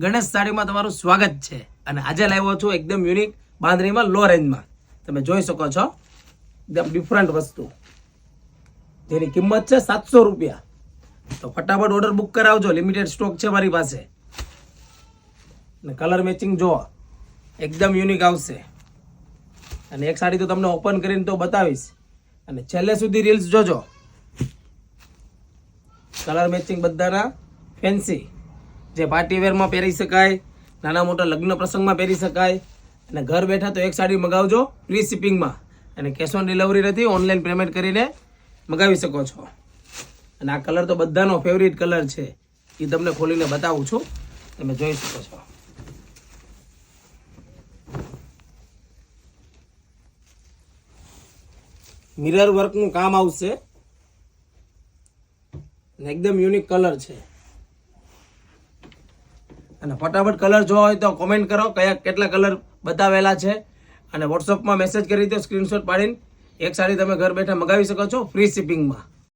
ગણેશ સાડીમાં તમારું સ્વાગત છે અને આજે લાવ્યો છું એકદમ યુનિક બાંધણીમાં લો રેન્જમાં. તમે જોઈ શકો છો એકદમ ડિફરન્ટ વસ્તુ જેની કિંમત છે 700 રૂપિયા. તો ફટાફટ ઓર્ડર બુક કરાવજો, લિમિટેડ સ્ટોક છે મારી પાસે. અને કલર મેચિંગ જો એકદમ યુનિક આવશે. અને એક સાડી તો તમને ઓપન કરીને તો બતાવીશ અને છેલ્લે સુધી રીલ્સ જોજો. કલર મેચિંગ બધાના ફેન્સી, જે પાર્ટી વેરમાં પહેરી શકાય, નાના મોટા લગ્ન પ્રસંગમાં પહેરી શકાય. અને ઘર બેઠા તો એક સાડી મગાવજો ફ્રી શિપિંગમાં, અને કેશ ઓન ડિલિવરી નથી, ઓનલાઈન પેમેન્ટ કરીને મગાવી શકો છો. અને આ કલર તો બધાનો ફેવરિટ કલર છે, એ તમને ખોલીને બતાવું છું, તમે જોઈ શકો છો. મિરર વર્કનું કામ આવશે અને એકદમ યુનિક કલર છે. અને ફટાફટ કલર જોવા હોય તો કોમેન્ટ કરો કેટલા કલર બતાવેલા છે, અને વોટ્સઅપમાં મેસેજ કરી દો, સ્ક્રીનશોટ પાડીને એક સાડી તમે ઘર બેઠા મગાવી શકો છો ફ્રી શિપિંગમાં.